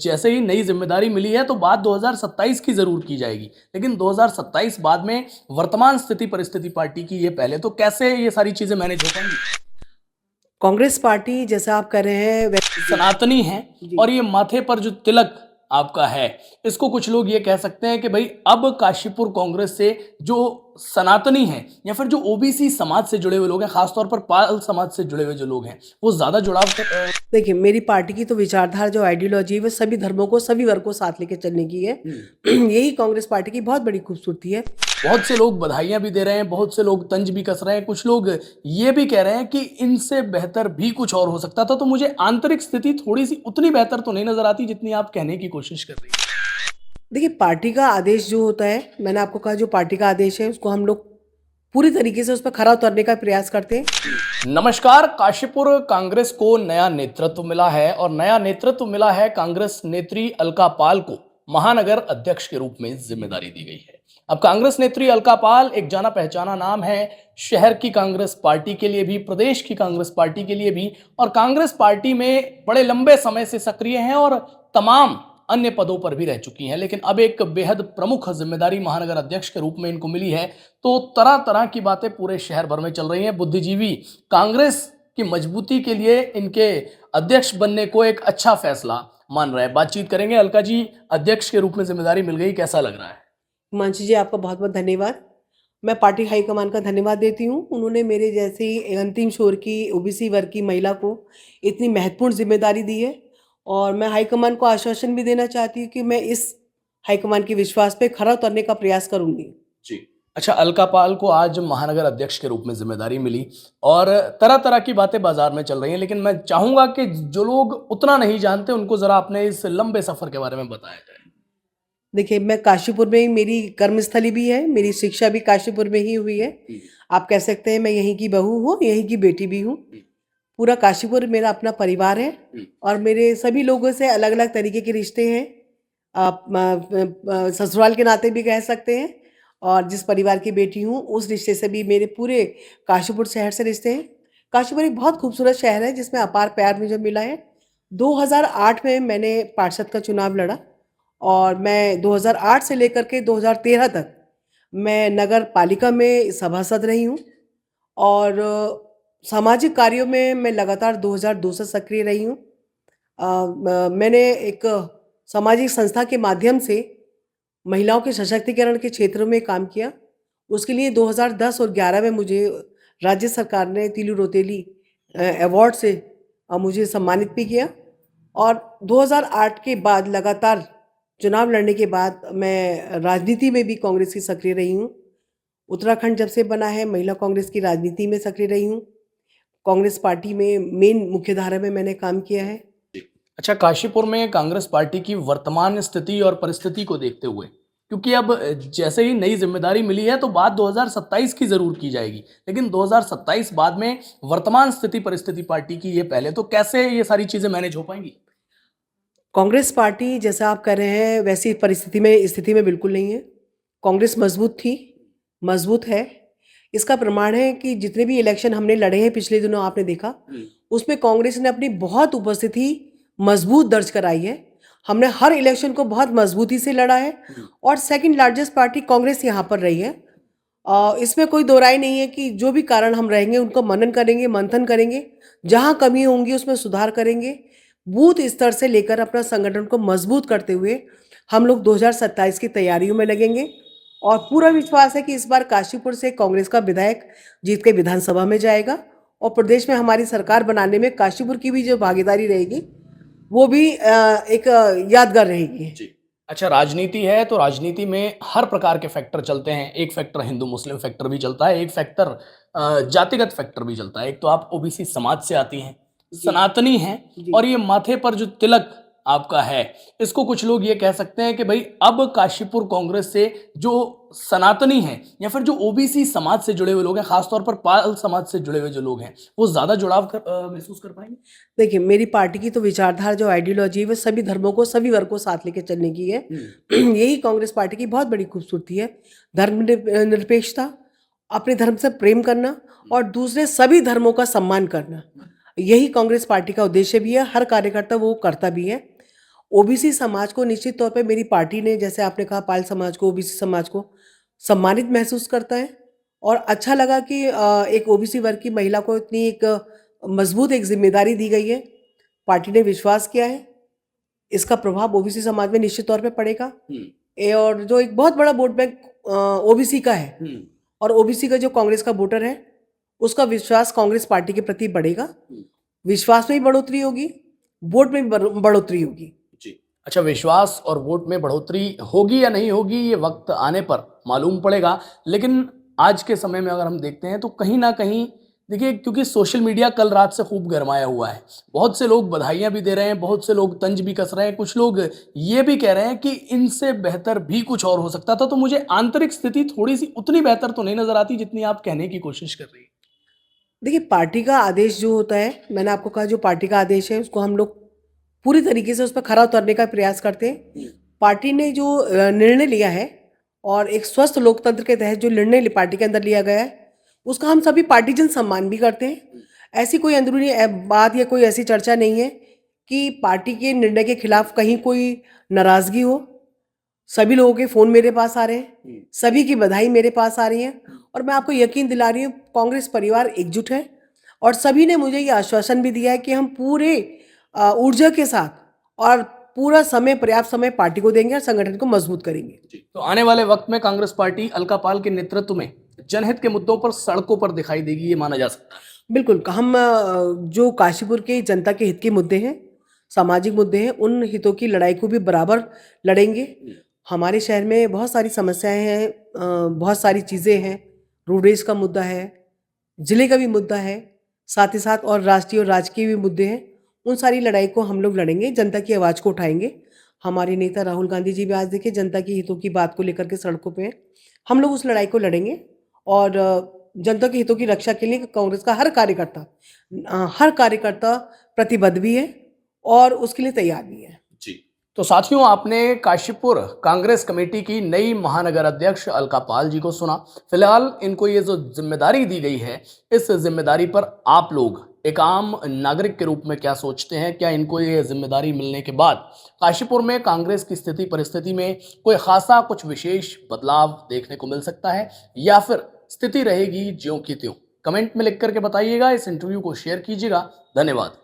जैसे ही नई जिम्मेदारी मिली है तो बात 2027 की जरूर की जाएगी, लेकिन 2027 बाद में वर्तमान स्थिति परिस्थिति पार्टी की ये पहले, तो कैसे ये सारी चीजें मैनेज हो पाएंगी? कांग्रेस पार्टी जैसा आप कर रहे हैं सनातनी है जी। और ये माथे पर जो तिलक आपका है, इसको कुछ लोग ये कह सकते हैं कि भाई अब काशीपुर कांग्रेस से जो सनातनी है या फिर जो ओबीसी समाज से जुड़े हुए लोग हैं, खासतौर पर पाल समाज से जुड़े हुए जो लोग हैं, वो ज्यादा जुड़ाव देखिए, मेरी पार्टी की तो विचारधारा जो आइडियोलॉजी है वो सभी धर्मों को सभी वर्ग को साथ लेके चलने की है। यही कांग्रेस पार्टी की बहुत बड़ी खूबसूरती है। बहुत से लोग बधाइयां भी दे रहे हैं, बहुत से लोग तंज भी कस रहे हैं, कुछ लोग ये भी कह रहे हैं कि इनसे बेहतर भी कुछ और हो सकता था। तो मुझे आंतरिक स्थिति थोड़ी सी उतनी बेहतर तो नहीं नजर आती जितनी आप कहने की कोशिश कर रही हैं। देखिए, पार्टी का आदेश जो होता है, मैंने आपको कहा जो पार्टी का आदेश है उसको हम लोग पूरी तरीके से उस पर खरा उतरने का प्रयास करते हैं। नमस्कार। काशीपुर कांग्रेस को नया नेतृत्व मिला है और नया नेतृत्व मिला है कांग्रेस नेत्री अलका पाल को महानगर अध्यक्ष के रूप में जिम्मेदारी दी गई है। अब कांग्रेस नेत्री अलका पाल एक जाना पहचाना नाम है, शहर की कांग्रेस पार्टी के लिए भी, प्रदेश की कांग्रेस पार्टी के लिए भी, और कांग्रेस पार्टी में बड़े लंबे समय से सक्रिय हैं और तमाम अन्य पदों पर भी रह चुकी हैं। लेकिन अब एक बेहद प्रमुख जिम्मेदारी महानगर अध्यक्ष के रूप में इनको मिली है, तो तरह तरह की बातें पूरे शहर भर में चल रही हैं। बुद्धिजीवी कांग्रेस की मजबूती के लिए इनके अध्यक्ष बनने को एक अच्छा फैसला मान रहे हैं। बातचीत करेंगे। अलका जी, अध्यक्ष के रूप में जिम्मेदारी मिल गई, कैसा लग रहा है? हिमांशु जी, आपका बहुत बहुत धन्यवाद। मैं पार्टी हाईकमान का धन्यवाद देती हूँ। उन्होंने मेरे जैसी अंतिम छोर की ओबीसी वर्ग की महिला को इतनी महत्वपूर्ण जिम्मेदारी दी है और मैं हाईकमान को आश्वासन भी देना चाहती हूँ कि मैं इस हाईकमान के विश्वास पे खरा उतरने का प्रयास करूंगी। जी। अच्छा, अलका पाल को आज महानगर अध्यक्ष के रूप में जिम्मेदारी मिली और तरह तरह की बातें बाजार में चल रही हैं, लेकिन मैं चाहूंगा कि जो लोग उतना नहीं जानते उनको जरा अपने इस लंबे सफर के बारे में बताया जाए। देखिए, मैं काशीपुर में ही, मेरी कर्मस्थली भी है, मेरी शिक्षा भी काशीपुर में ही हुई है। आप कह सकते हैं मैं यहीं की बहू हूँ, यहीं की बेटी भी हूँ। पूरा काशीपुर मेरा अपना परिवार है और मेरे सभी लोगों से अलग अलग तरीके के रिश्ते हैं। आप ससुराल के नाते भी कह सकते हैं, और जिस परिवार की बेटी हूँ उस रिश्ते से भी मेरे पूरे काशीपुर शहर से रिश्ते हैं। काशीपुर एक बहुत खूबसूरत शहर है जिसमें अपार प्यार मुझे मिला है। 2008 में मैंने पार्षद का चुनाव लड़ा और मैं 2008 से लेकर के 2013 तक मैं नगर पालिका में सभासद रही हूँ और सामाजिक कार्यों में मैं लगातार 2002 से सक्रिय रही हूँ। मैंने एक सामाजिक संस्था के माध्यम से महिलाओं के सशक्तिकरण के क्षेत्र में काम किया। उसके लिए 2010 और 11 में मुझे राज्य सरकार ने तीलू रोतेली अवार्ड से मुझे सम्मानित भी किया और 2008 के बाद लगातार चुनाव लड़ने के बाद मैं राजनीति में भी कांग्रेस की सक्रिय रही हूँ। उत्तराखंड जब से बना है, महिला कांग्रेस की राजनीति में सक्रिय रही हूँ। कांग्रेस पार्टी में मेन मुख्यधारा में मैंने काम किया है। अच्छा, काशीपुर में कांग्रेस पार्टी की वर्तमान स्थिति और परिस्थिति को देखते हुए, क्योंकि अब जैसे ही नई जिम्मेदारी मिली है तो बात 2027 की जरूर की जाएगी, लेकिन 2027 बाद में वर्तमान स्थिति परिस्थिति पार्टी की ये पहले, तो कैसे ये सारी चीजें मैनेज हो पाएंगी? कांग्रेस पार्टी जैसा आप कर रहे हैं वैसी स्थिति में बिल्कुल नहीं है। कांग्रेस मजबूत थी, मजबूत है। इसका प्रमाण है कि जितने भी इलेक्शन हमने लड़े हैं पिछले दिनों, आपने देखा उसमें कांग्रेस ने अपनी बहुत उपस्थिति मजबूत दर्ज कराई है। हमने हर इलेक्शन को बहुत मजबूती से लड़ा है और सेकंड लार्जेस्ट पार्टी कांग्रेस यहाँ पर रही है। इसमें कोई दो राय नहीं है कि जो भी कारण हम रहेंगे उनको मनन करेंगे, मंथन करेंगे, जहाँ कमी होंगी उसमें सुधार करेंगे। बूथ स्तर से लेकर अपना संगठन को मजबूत करते हुए हम लोग 2027 की तैयारियों में लगेंगे और पूरा विश्वास है कि इस बार काशीपुर से कांग्रेस का विधायक जीत के विधानसभा में जाएगा और प्रदेश में हमारी सरकार बनाने में काशीपुर की भी जो भागीदारी रहेगी वो भी एक यादगार रहेगी। जी। अच्छा, राजनीति है तो राजनीति में हर प्रकार के फैक्टर चलते हैं। एक फैक्टर हिंदू मुस्लिम फैक्टर भी चलता है, एक फैक्टर जातिगत फैक्टर भी चलता है। एक तो आप ओबीसी समाज से आती हैं, सनातनी हैं, और ये माथे पर जो तिलक आपका है, इसको कुछ लोग ये कह सकते हैं कि भाई अब काशीपुर कांग्रेस से जो सनातनी हैं या फिर जो ओबीसी समाज से जुड़े हुए लोग हैं, खासतौर पर पाल समाज से जुड़े हुए जो लोग हैं, वो ज्यादा जुड़ाव महसूस कर पाएंगे। देखिए, मेरी पार्टी की तो विचारधारा जो आइडियोलॉजी है वो सभी धर्मों को सभी वर्ग को साथ लेके चलने की है। यही कांग्रेस पार्टी की बहुत बड़ी खूबसूरती है। धर्म निरपेक्षता, अपने धर्म से प्रेम करना और दूसरे सभी धर्मों का सम्मान करना, यही कांग्रेस पार्टी का उद्देश्य भी है। हर कार्यकर्ता वो करता भी है ओबीसी समाज को निश्चित तौर पे मेरी पार्टी ने, जैसे आपने कहा, पाल समाज को, ओबीसी समाज को सम्मानित महसूस करता है। और अच्छा लगा कि एक ओबीसी वर्ग की महिला को इतनी एक मजबूत एक जिम्मेदारी दी गई है। पार्टी ने विश्वास किया है, इसका प्रभाव ओबीसी समाज में निश्चित तौर पे पड़ेगा। और जो एक बहुत बड़ा वोट बैंक ओबीसी का है, और ओबीसी का जो कांग्रेस का वोटर है, उसका विश्वास कांग्रेस पार्टी के प्रति बढ़ेगा। विश्वास में भी बढ़ोतरी होगी, वोट में भी बढ़ोतरी होगी। जी। अच्छा, विश्वास और वोट में बढ़ोतरी होगी या नहीं होगी ये वक्त आने पर मालूम पड़ेगा, लेकिन आज के समय में अगर हम देखते हैं तो कहीं ना कहीं देखिए, क्योंकि सोशल मीडिया कल रात से खूब गरमाया हुआ है, बहुत से लोग बधाइयां भी दे रहे हैं, बहुत से लोग तंज भी कस रहे हैं, कुछ लोग ये भी कह रहे हैं कि इनसे बेहतर भी कुछ और हो सकता था। तो मुझे आंतरिक स्थिति थोड़ी सी उतनी बेहतर तो नहीं नजर आती जितनी आप कहने की कोशिश कर रही है। देखिए, पार्टी का आदेश जो होता है, मैंने आपको कहा, जो पार्टी का आदेश है उसको हम लोग पूरी तरीके से उस पर खरा उतरने का प्रयास करते हैं। पार्टी ने जो निर्णय लिया है, और एक स्वस्थ लोकतंत्र के तहत जो निर्णय पार्टी के अंदर लिया गया है, उसका हम सभी पार्टीजन सम्मान भी करते हैं। ऐसी कोई अंदरूनी बात या कोई ऐसी चर्चा नहीं है कि पार्टी के निर्णय के खिलाफ कहीं कोई नाराजगी हो। सभी लोगों के फ़ोन मेरे पास आ रहे हैं, सभी की बधाई मेरे पास आ रही है, और मैं आपको यकीन दिला रही हूँ, कांग्रेस परिवार एकजुट है। और सभी ने मुझे ये आश्वासन भी दिया है कि हम पूरे ऊर्जा के साथ और पूरा समय, पर्याप्त समय पार्टी को देंगे और संगठन को मजबूत करेंगे। तो आने वाले वक्त में कांग्रेस पार्टी अलका पाल के नेतृत्व में जनहित के मुद्दों पर सड़कों पर दिखाई देगी, ये माना जा सकता है। बिल्कुल, हम जो काशीपुर के जनता के हित के मुद्दे हैं, सामाजिक मुद्दे हैं, उन हितों की लड़ाई को भी बराबर लड़ेंगे। हमारे शहर में बहुत सारी समस्याएं हैं, बहुत सारी चीज़ें हैं। रोडरेज का मुद्दा है, जिले का भी मुद्दा है, साथ ही साथ और राष्ट्रीय और राजकीय भी मुद्दे हैं। उन सारी लड़ाई को हम लोग लड़ेंगे, जनता की आवाज़ को उठाएंगे। हमारे नेता राहुल गांधी जी भी आज देखिए जनता की हितों की बात को लेकर के सड़कों पे हैं। हम लोग उस लड़ाई को लड़ेंगे, और जनता के हितों की रक्षा के लिए कांग्रेस का हर कार्यकर्ता प्रतिबद्ध भी है और उसके लिए तैयार भी है। जी। तो साथियों, आपने काशीपुर कांग्रेस कमेटी की नई महानगर अध्यक्ष अलका पाल जी को सुना। फिलहाल इनको ये जो जिम्मेदारी दी गई है, इस जिम्मेदारी पर आप लोग एक आम नागरिक के रूप में क्या सोचते हैं? क्या इनको ये जिम्मेदारी मिलने के बाद काशीपुर में कांग्रेस की स्थिति परिस्थिति में कोई खासा कुछ विशेष बदलाव देखने को मिल सकता है, या फिर स्थिति रहेगी ज्यों की त्यों? कमेंट में लिख करके बताइएगा। इस इंटरव्यू को शेयर कीजिएगा। धन्यवाद।